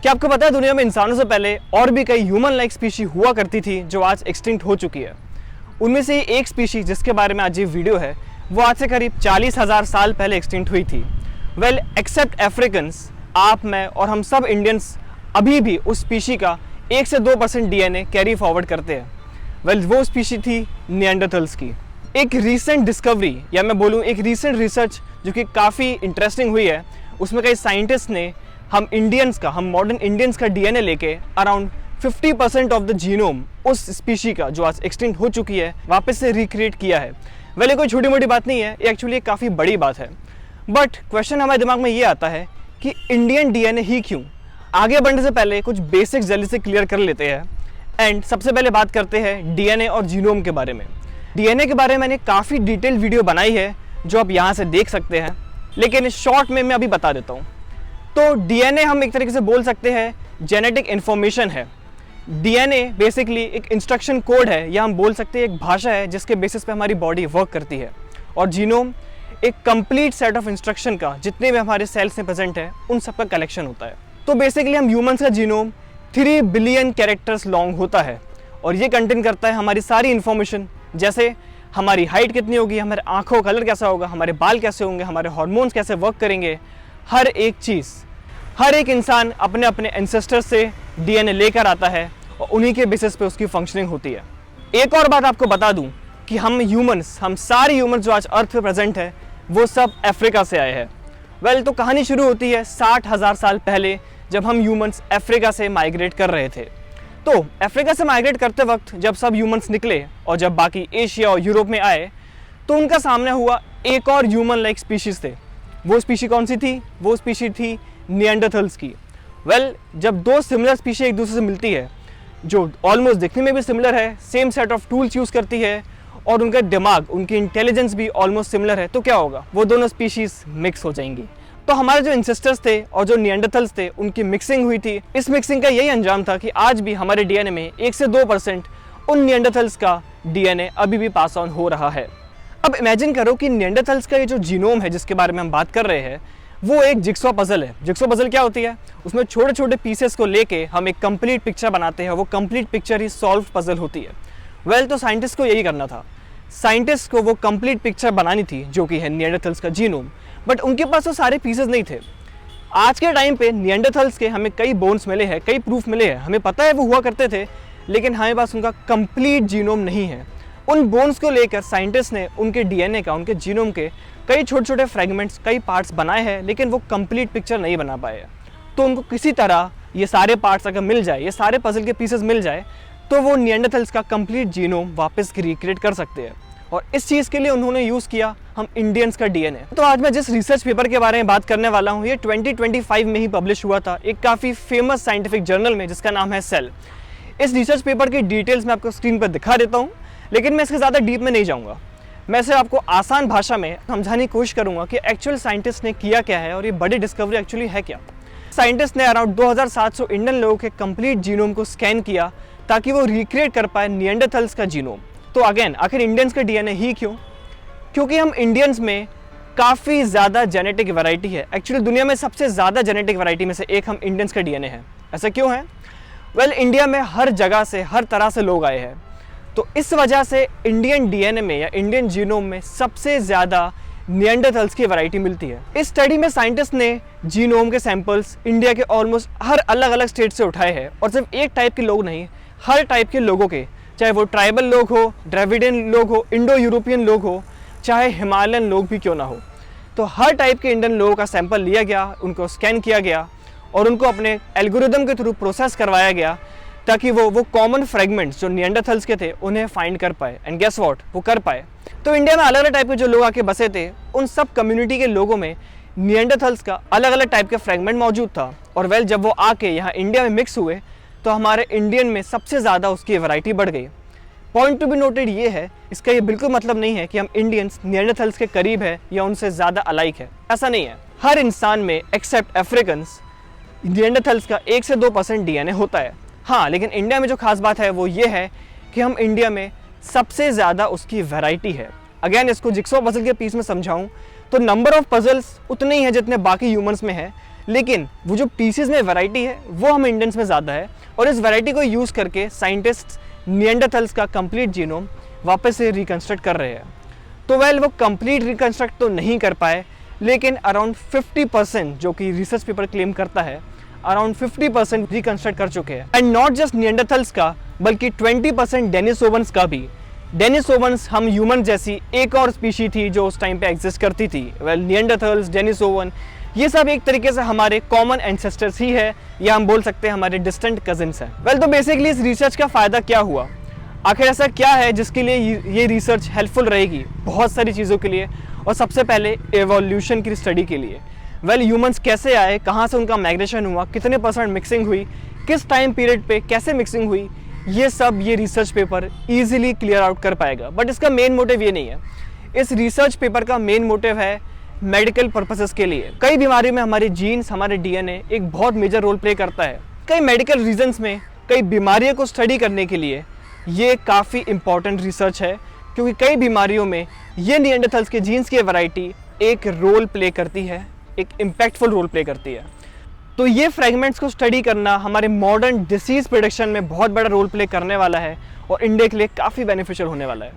क्या आपको पता है दुनिया में इंसानों से पहले और भी कई ह्यूमन लाइक स्पीशी हुआ करती थी जो आज एक्सटिंक्ट हो चुकी है। उनमें से एक स्पीशी जिसके बारे में आज ये वीडियो है वो आज से करीब 40,000 साल पहले एक्सटिंक्ट हुई थी। वेल एक्सेप्ट अफ्रीकन्स, आप, मैं और हम सब इंडियंस अभी भी उस स्पीशी का 1 से 2% DNA कैरी फॉरवर्ड करते हैं। वेल वो स्पीशी थी निएंडरथल्स की। एक रीसेंट डिस्कवरी या मैं बोलूँ एक रीसेंट रिसर्च जो कि काफ़ी इंटरेस्टिंग हुई है, उसमें कई साइंटिस्ट ने हम मॉडर्न इंडियंस का DNA लेके अराउंड 50% ऑफ द जीनोम उस स्पीशी का जो आज एक्सटिंक्ट हो चुकी है वापस से रिक्रिएट किया है। वेल ये कोई छोटी मोटी बात नहीं है, ये एक्चुअली काफ़ी बड़ी बात है। बट क्वेश्चन हमारे दिमाग में ये आता है कि इंडियन DNA ही क्यों? आगे बढ़ने से पहले कुछ बेसिक्स जल्दी से क्लियर कर लेते हैं एंड सबसे पहले बात करते हैं DNA और जीनोम के बारे में। DNA के बारे में मैंने काफ़ी डिटेल वीडियो बनाई है जो आप यहाँ से देख सकते हैं, लेकिन शॉर्ट में मैं अभी बता देता हूँ। तो DNA हम एक तरीके से बोल सकते हैं जेनेटिक इन्फॉर्मेशन है। DNA बेसिकली एक इंस्ट्रक्शन कोड है या हम बोल सकते हैं एक भाषा है जिसके बेसिस पे हमारी बॉडी वर्क करती है। और जीनोम एक कंप्लीट सेट ऑफ इंस्ट्रक्शन का जितने भी हमारे सेल्स में प्रेजेंट है उन सब का कलेक्शन होता है। तो बेसिकली हम ह्यूमंस का जीनोम 3 बिलियन कैरेक्टर्स लॉन्ग होता है और ये कंटेन करता है हमारी सारी इन्फॉर्मेशन, जैसे हमारी हाइट कितनी होगी, हमारे आँखों का कलर कैसा होगा, हमारे बाल कैसे होंगे, हमारे हार्मोन्स कैसे वर्क करेंगे, हर एक चीज़। हर एक इंसान अपने अपने एंसेस्टर्स से DNA लेकर आता है और उन्हीं के बेसिस पे उसकी फंक्शनिंग होती है। एक और बात आपको बता दूं कि हम सारे ह्यूमंस जो आज अर्थ पे प्रेजेंट है वो सब अफ्रीका से आए हैं। वेल तो कहानी शुरू होती है 60,000 साल पहले जब हम ह्यूमंस अफ्रीका से माइग्रेट कर रहे थे। तो अफ्रीका से माइग्रेट करते वक्त जब सब ह्यूमंस निकले और जब बाकी एशिया और यूरोप में आए तो उनका सामना हुआ एक और ह्यूमन लाइक स्पीशीज थे। वो स्पीशी कौन सी थी? वो स्पीशी थी निएंडरथल्स की। वेल जब दो सिमिलर स्पीशी एक दूसरे से मिलती है जो ऑलमोस्ट दिखने में भी सिमिलर है, same set of tools use करती है और उनका दिमाग, उनकी इंटेलिजेंस भी ऑलमोस्ट सिमिलर है, तो क्या होगा? वो दोनों स्पीशीज मिक्स हो जाएंगी। तो हमारे जो इंसेस्टर्स थे और जो निएंडरथल्स थे उनकी मिक्सिंग हुई थी। इस मिक्सिंग का यही अंजाम था कि आज भी हमारे DNA में 1 से 2% उन निएंडरथल्स का DNA अभी भी पास ऑन हो रहा है। अब इमेजिन करो कि निएंडरथल्स का ये जो जीनोम है जिसके बारे में हम बात कर रहे हैं वो एक जिक्सॉ पजल है। जिक्सॉ पजल क्या होती है? उसमें छोटे छोटे पीसेस को लेके हम एक कंप्लीट पिक्चर बनाते हैं, वो कंप्लीट पिक्चर ही सॉल्व पजल होती है। वेल तो साइंटिस्ट को यही करना था, साइंटिस्ट को वो कंप्लीट पिक्चर बनानी थी जो कि है निएंडरथल्स का जीनोम। बट उनके पास वो सारे पीसेस नहीं थे। आज के टाइम पे निएंडरथल्स के हमें कई बोन्स मिले हैं, कई प्रूफ मिले हैं, हमें पता है वो हुआ करते थे, लेकिन हमारे पास उनका कंप्लीट जीनोम नहीं है। उन बोन्स को लेकर साइंटिस्ट ने उनके DNA का, उनके जीनोम के कई छोटे छोटे फ्रेगमेंट्स, कई पार्ट्स बनाए हैं, लेकिन वो कंप्लीट पिक्चर नहीं बना पाए। तो उनको किसी तरह ये सारे पार्ट्स अगर मिल जाए, ये सारे पजल के पीसेस मिल जाए, तो वो निएंडरथल्स का कंप्लीट जीनोम वापस रिक्रिएट कर सकते हैं। और इस चीज़ के लिए उन्होंने यूज़ किया हम इंडियंस का DNA। तो आज मैं जिस रिसर्च पेपर के बारे में बात करने वाला हूँ ये 2025 में ही पब्लिश हुआ था एक काफ़ी फेमस साइंटिफिक जर्नल में जिसका नाम है सेल। इस रिसर्च पेपर की डिटेल्स मैं आपको स्क्रीन पर दिखा देता हूँ, लेकिन मैं इसके ज़्यादा डीप में नहीं जाऊँगा। मैं सिर्फ आपको आसान भाषा में समझाने की कोशिश करूँगा कि एक्चुअल साइंटिस्ट ने किया क्या है और ये बड़ी डिस्कवरी एक्चुअली है क्या। साइंटिस्ट ने अराउंड 2700 इंडियन लोगों के कंप्लीट जीनोम को स्कैन किया ताकि वो रिक्रिएट कर पाए निएंडरथल्स का जीनोम। तो अगेन आखिर इंडियंस का DNA ही क्यों? क्योंकि हम इंडियंस में काफ़ी ज़्यादा जेनेटिक वैरायटी है। एक्चुअली दुनिया में सबसे ज़्यादा जेनेटिक वैरायटी में से एक हम इंडियंस का DNA है। ऐसा क्यों है? वेल इंडिया में हर जगह से, हर तरह से लोग आए हैं, तो इस वजह से इंडियन DNA में या इंडियन जीनोम में सबसे ज़्यादा निएंडरथल्स की वैरायटी मिलती है। इस स्टडी में साइंटिस्ट ने जीनोम के सैंपल्स इंडिया के ऑलमोस्ट हर अलग अलग स्टेट से उठाए हैं और सिर्फ एक टाइप के लोग नहीं, हर टाइप के लोगों के, चाहे वो ट्राइबल लोग हो, द्रविडियन लोग हो, इंडो यूरोपियन लोग हो, चाहे हिमालयन लोग भी क्यों ना हो, तो हर टाइप के इंडियन लोगों का सैंपल लिया गया, उनको स्कैन किया गया और उनको अपने एल्गोरिदम के थ्रू प्रोसेस करवाया गया ताकि वो कॉमन फ्रेगमेंट्स जो निएंडरथल्स के थे उन्हें फाइंड कर पाए। एंड गेस व्हाट, वो कर पाए। तो इंडिया में अलग अलग टाइप के जो लोग आके बसे थे उन सब कम्युनिटी के लोगों में निएंडरथल्स का अलग अलग टाइप के फ्रेगमेंट मौजूद था। और वेल जब वो आके यहाँ इंडिया में मिक्स हुए तो हमारे इंडियन में सबसे ज़्यादा उसकी वैरायटी बढ़ गई। पॉइंट टू बी नोटेड ये है, इसका ये बिल्कुल मतलब नहीं है कि हम इंडियंस निएंडरथल्स के करीब है या उनसे ज़्यादा अलाइक है, ऐसा नहीं है। हर इंसान में एक्सेप्ट अफ्रीकन्स निएंडरथल्स का 1 से 2% DNA होता है। हाँ, लेकिन इंडिया में जो खास बात है वो ये है कि हम इंडिया में सबसे ज़्यादा उसकी वैरायटी है। अगेन इसको जिक्सॉ पजल के पीस में समझाऊं तो नंबर ऑफ पजल्स उतने ही हैं जितने बाकी ह्यूमंस में है, लेकिन वो जो पीसेस में वैरायटी है वो हम इंडियंस में ज़्यादा है, और इस वैरायटी को यूज़ करके साइंटिस्ट निएंडरथल्स का कंप्लीट जीनोम वापस से रिकंस्ट्रक्ट कर रहे हैं। तो वो कंप्लीट रिकंस्ट्रक्ट तो नहीं कर पाए, लेकिन अराउंड 50% जो कि रिसर्च पेपर क्लेम करता है, अराउंड 50% रिकंस्ट्रक्ट कर चुके हैं। एंड नॉट जस्ट निएंडरथल्स का, बल्कि 20% डेनिसोवन्स का भी। डेनिसोवन्स हम ह्यूमन जैसी एक और स्पीशी थी जो उस टाइम पे एग्जिस्ट करती थी। निएंडरथल्स, डेनिसोवन, ये सब एक तरीके से हमारे कॉमन एंसेस्टर्स ही है, या हम बोल सकते हैं हमारे डिस्टेंट कजिन्स हैं। तो बेसिकली इस रिसर्च का फ़ायदा क्या हुआ? आखिर ऐसा क्या है जिसके लिए ये रिसर्च हेल्पफुल रहेगी? बहुत सारी चीज़ों के लिए, और सबसे पहले एवोल्यूशन की स्टडी के लिए। ह्यूमंस कैसे आए, कहाँ से उनका माइग्रेशन हुआ, कितने % मिक्सिंग हुई, किस टाइम पीरियड पे कैसे मिक्सिंग हुई, ये सब ये research paper easily clear out कर पाएगा। बट इसका मेन मोटिव ये नहीं है। इस रिसर्च पेपर का मेन मोटिव है मेडिकल पर्पसेस के लिए। कई बीमारियों में हमारे जीन्स, हमारे DNA एक बहुत मेजर रोल प्ले करता है। कई मेडिकल रीजंस में, कई बीमारियों को स्टडी करने के लिए ये काफ़ी इंपॉर्टेंट रिसर्च है, क्योंकि कई बीमारियों में ये निएंडरथल्स के जीन्स की वैरायटी एक रोल प्ले करती है, एक इम्पैक्टफुल रोल प्ले करती है। तो ये फ्रैगमेंट्स को स्टडी करना हमारे मॉडर्न डिसीज़ प्रिडिक्शन में बहुत बड़ा रोल प्ले करने वाला है, और इंडिया के लिए काफ़ी बेनिफिशियल होने वाला है।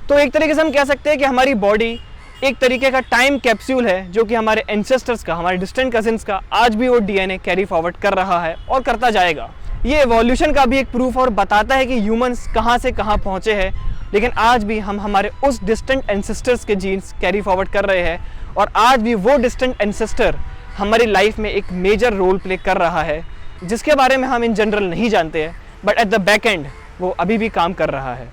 तो एक तरीके से हम कह सकते हैं कि हमारी बॉडी एक तरीके का टाइम कैप्सूल है, जो कि हमारे एंसेस्टर्स का, हमारे डिस्टेंट कजिन्स का आज भी वो DNA कैरी फॉरवर्ड कर रहा है और करता जाएगा। ये एवोल्यूशन का भी एक प्रूफ और बताता है कि ह्यूमंस कहाँ से कहाँ पहुँचे हैं, लेकिन आज भी हम हमारे उस डिस्टेंट एंसेस्टर्स के जीन्स कैरी फॉरवर्ड कर रहे हैं, और आज भी वो डिस्टेंट एंसेस्टर हमारी लाइफ में एक मेजर रोल प्ले कर रहा है, जिसके बारे में हम इन जनरल नहीं जानते हैं, but at the back and वो अभी भी काम कर रहा है।